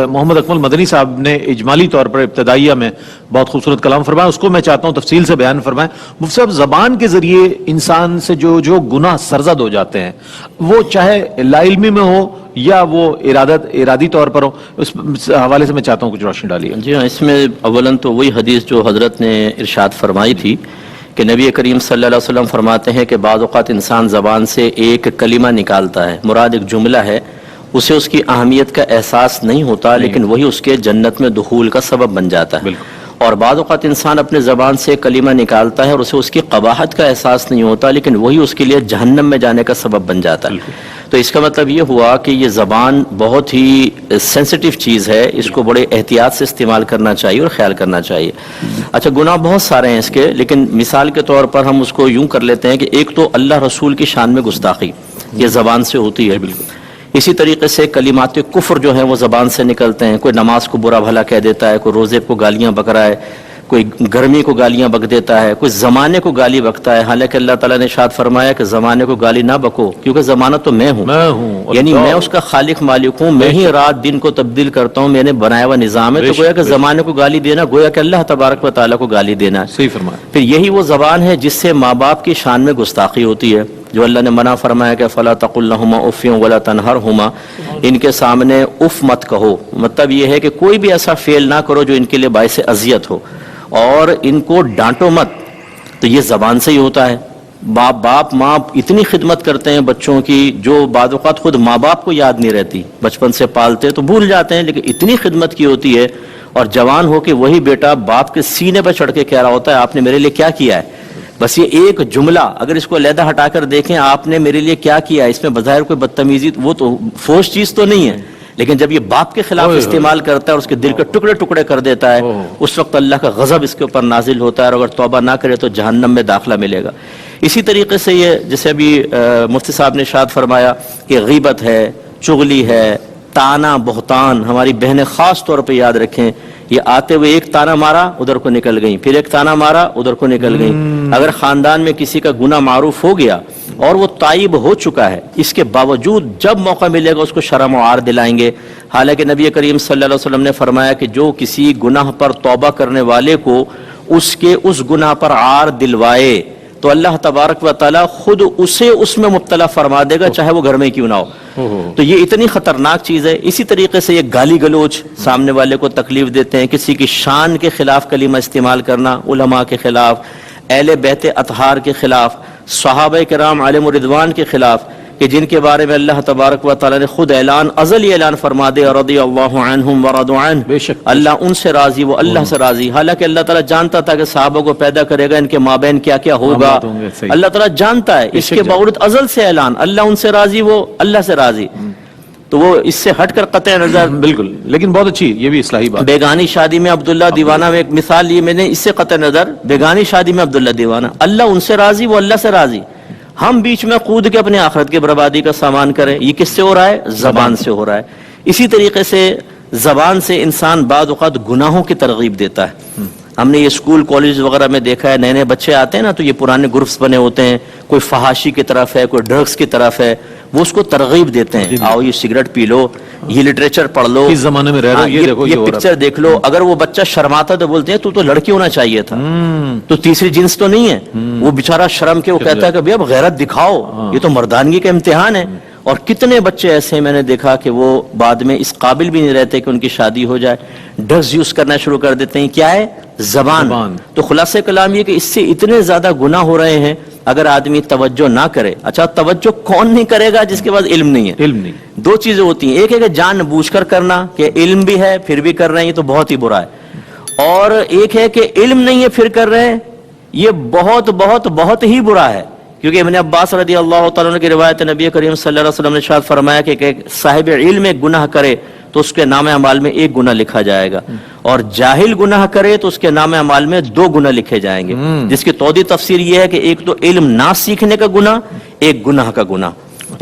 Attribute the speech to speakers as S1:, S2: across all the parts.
S1: محمد اکمل مدنی صاحب نے اجمالی طور پر ابتدائیہ میں بہت خوبصورت کلام فرمایا، اس کو میں چاہتا ہوں تفصیل سے بیان فرمائیں۔ مفتی صاحب، زبان کے ذریعے انسان سے جو گناہ سرزد ہو جاتے ہیں، وہ چاہے لا علمی میں ہو یا وہ ارادی طور پر ہو، اس حوالے سے میں چاہتا ہوں کچھ روشنی ڈالیے۔
S2: جی ہاں، اس میں اولاً تو وہی حدیث جو حضرت نے ارشاد فرمائی تھی کہ نبی کریم صلی اللہ علیہ وسلم فرماتے ہیں کہ بعض اوقات انسان زبان سے ایک کلمہ نکالتا ہے، مراد ایک جملہ ہے، اسے اس کی اہمیت کا احساس نہیں ہوتا، لیکن وہی اس کے جنت میں دخول کا سبب بن جاتا ہے۔ اور بعض اوقات انسان اپنے زبان سے کلمہ نکالتا ہے اور اسے اس کی قباحت کا احساس نہیں ہوتا، لیکن وہی اس کے لیے جہنم میں جانے کا سبب بن جاتا ہے۔ تو اس کا مطلب یہ ہوا کہ یہ زبان بہت ہی سینسٹیو چیز ہے، اس کو بڑے احتیاط سے استعمال کرنا چاہیے اور خیال کرنا چاہیے۔ اچھا، گناہ بہت سارے ہیں اس کے، لیکن مثال کے طور پر ہم اس کو یوں کر لیتے ہیں کہ ایک تو اللہ رسول کی شان میں گستاخی، یہ زبان سے ہوتی ہے۔ بالکل اسی طریقے سے کلمات کفر جو ہیں وہ زبان سے نکلتے ہیں، کوئی نماز کو برا بھلا کہہ دیتا ہے، کوئی روزے کو گالیاں بک رہا ہے، کوئی گرمی کو گالیاں بک دیتا ہے، کوئی زمانے کو گالی بکتا ہے، حالانکہ اللہ تعالیٰ نے ارشاد فرمایا کہ زمانے کو گالی نہ بکو، کیونکہ زمانہ تو میں ہوں، یعنی میں اس کا خالق مالک ہوں، میں ہی رات دن کو تبدیل کرتا ہوں، میں نے بنایا ہوا نظام ہے۔ تو گویا کہ زمانے کو گالی دینا گویا کہ اللہ تبارک و تعالیٰ کو گالی دینا ہے۔
S1: صحیح فرمایا۔
S2: پھر یہی وہ زبان ہے جس سے ماں باپ کی شان میں گستاخی ہوتی ہے، جو اللہ نے منع فرمایا کہ فَلَا تَقُلْ لَهُمَا اُفٍّ وَلَا تَنْهَرْهُمَا، ان کے سامنے اف مت کہو، مطلب یہ ہے کہ کوئی بھی ایسا فعل نہ کرو جو ان کے لیے باعث اذیت ہو، اور ان کو ڈانٹو مت۔ تو یہ زبان سے ہی ہوتا ہے۔ باپ ماں اتنی خدمت کرتے ہیں بچوں کی جو بعض اوقات خود ماں باپ کو یاد نہیں رہتی، بچپن سے پالتے تو بھول جاتے ہیں، لیکن اتنی خدمت کی ہوتی ہے، اور جوان ہو کے وہی بیٹا باپ کے سینے پہ چڑھ کے کہہ رہا ہوتا ہے آپ نے میرے لیے کیا کیا ہے۔ بس یہ ایک جملہ اگر اس کو علیحدہ ہٹا کر دیکھیں، آپ نے میرے لیے کیا کیا ہے، اس میں بظاہر کوئی بدتمیزی، وہ تو فوش چیز تو نہیں ہے، لیکن جب یہ باپ کے خلاف استعمال کرتا ہے اور اس کے دل کے ٹکڑے ٹکڑے کر دیتا ہے، اس وقت اللہ کا غضب اس کے اوپر نازل ہوتا ہے، اور اگر توبہ نہ کرے تو جہنم میں داخلہ ملے گا۔ اسی طریقے سے یہ جیسے ابھی مفتی صاحب نے ارشاد فرمایا کہ غیبت ہے، چغلی ہے، تانا بہتان، ہماری بہنیں خاص طور پہ یاد رکھیں، یہ آتے ہوئے ایک تانا مارا ادھر کو نکل گئیں، پھر ایک تانا مارا ادھر کو نکل گئیں۔ اگر خاندان میں کسی کا گناہ معروف ہو گیا اور وہ تائب ہو چکا ہے، اس کے باوجود جب موقع ملے گا اس کو شرم و عار دلائیں گے۔ حالانکہ نبی کریم صلی اللہ علیہ وسلم نے فرمایا کہ جو کسی گناہ پر توبہ کرنے والے کو اس گناہ پر عار دلوائے تو اللہ تبارک و تعالیٰ خود اسے اس میں مبتلا فرما دے گا، چاہے وہ گھر میں کیوں نہ ہو۔ تو یہ اتنی خطرناک چیز ہے۔ اسی طریقے سے یہ گالی گلوچ، سامنے والے کو تکلیف دیتے ہیں، کسی کی شان کے خلاف کلمہ استعمال کرنا، علماء کے خلاف، اہل بیت اطہار کے خلاف، صحابہ کرام علیہم رضوان کے خلاف، کہ جن کے بارے میں اللہ تبارک و تعالیٰ نے خود ازلی اعلان فرما دے رضی اللہ عنہم ورضوا عنہ، بے شک اللہ ان سے راضی، وہ اللہ سے راضی۔ حالانکہ اللہ تعالیٰ جانتا تھا کہ صحابہ کو پیدا کرے گا، ان کے مابین کیا کیا ہوگا، اللہ تعالیٰ جانتا ہے، اس کے باوجود ازل سے اعلان، اللہ ان سے راضی، وہ اللہ سے راضی۔ تو وہ اس سے ہٹ کر قطع نظر،
S1: بالکل، لیکن بہت اچھی یہ بھی اصلاحی بات۔
S2: بیگانی شادی میں عبداللہ دیوانہ میں ایک مثال لی میں نے، اس سے قطع نظر بیگانی شادی میں عبداللہ دیوانہ، اللہ ان سے راضی، وہ اللہ سے راضی، ہم بیچ میں کود کے اپنے آخرت کی بربادی کا سامان کریں۔ یہ کس سے ہو رہا ہے؟ زبان سے ہو رہا ہے۔ اسی طریقے سے زبان سے انسان بعض اوقات گناہوں کی ترغیب دیتا ہے۔ ہم نے یہ اسکول کالج وغیرہ میں دیکھا ہے، نئے نئے بچے آتے ہیں نا، تو یہ پرانے گروپس بنے ہوتے ہیں، کوئی فحاشی کی طرف ہے، کوئی ڈرگس کی طرف ہے، وہ اس کو ترغیب دیتے ہیں، آؤ یہ سگریٹ پی لو، یہ لٹریچر پڑھ لو،
S1: اس زمانے میں رہ رہے ہو، یہ دیکھو،
S2: یہ پکچر دیکھ لو۔ اگر وہ بچہ شرماتا تو بولتے ہیں تو لڑکی ہونا چاہیے تھا، تو تیسری جنس تو نہیں ہے، وہ بیچارہ شرم کے وہ کہتا ہے کہ بھئی اب غیرت دکھاؤ، یہ تو مردانگی کا امتحان ہے۔ اور کتنے بچے ایسے میں نے دیکھا کہ وہ بعد میں اس قابل بھی نہیں رہتے کہ ان کی شادی ہو جائے، ڈرگز یوز کرنا شروع کر دیتے ہیں۔ کیا ہے؟ زبان۔ تو خلاصہ کلام یہ کہ اس سے اتنے زیادہ گناہ ہو رہے ہیں اگر آدمی توجہ نہ کرے۔ اچھا، توجہ کون نہیں کرے گا؟ جس کے پاس علم نہیں ہے۔
S1: علم نہیں۔
S2: دو چیزیں ہوتی ہیں، ایک ہے کہ جان بوجھ کر کرنا، کہ علم بھی ہے پھر بھی کر رہے ہیں، یہ تو بہت ہی برا ہے، اور ایک ہے کہ علم نہیں ہے پھر کر رہے ہیں، یہ بہت بہت بہت ہی برا ہے۔ کیونکہ ابن عباس رضی اللہ تعالیٰ عنہ کی روایت، نبی کریم صلی اللہ علیہ وسلم نے ارشاد فرمایا کہ صاحب علم ایک گناہ کرے تو اس کے نام اعمال میں ایک گناہ لکھا جائے گا، اور جاہل گناہ کرے تو اس کے نام اعمال میں 2 گناہ لکھے جائیں گے، جس کی توضیح تفسیر یہ ہے کہ ایک تو علم نہ سیکھنے کا گناہ، ایک گناہ کا گناہ۔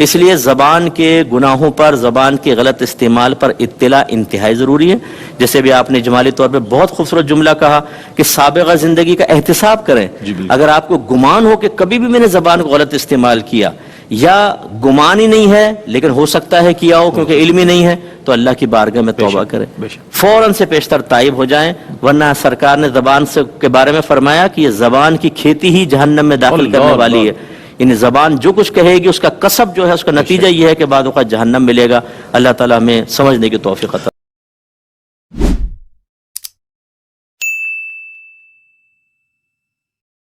S2: اس لیے زبان کے گناہوں پر، زبان کے غلط استعمال پر اطلاع انتہائی ضروری ہے. جیسے بھی آپ نے اجمالی طور پہ بہت خوبصورت جملہ کہا کہ سابقہ زندگی کا احتساب کریں.
S1: جی بالکل.
S2: اگر آپ کو گمان ہو کہ کبھی بھی میں نے زبان کو غلط استعمال کیا، یا گمان ہی نہیں ہے لیکن ہو سکتا ہے کیا ہو کیونکہ علم ہی نہیں ہے، تو اللہ کی بارگاہ میں توبہ کریں، فوراً سے پیشتر تائب ہو جائیں. ورنہ سرکار نے زبان سے کے بارے میں فرمایا کہ یہ زبان کی کھیتی ہی جہنم میں داخل کرنے والی ہے. یعنی زبان جو کچھ کہے گی اس کا کسب جو ہے، اس کا نتیجہ یہ ہے کہ بعد اوقات جہنم ملے گا. اللہ تعالیٰ ہمیں سمجھنے کی توفیق عطا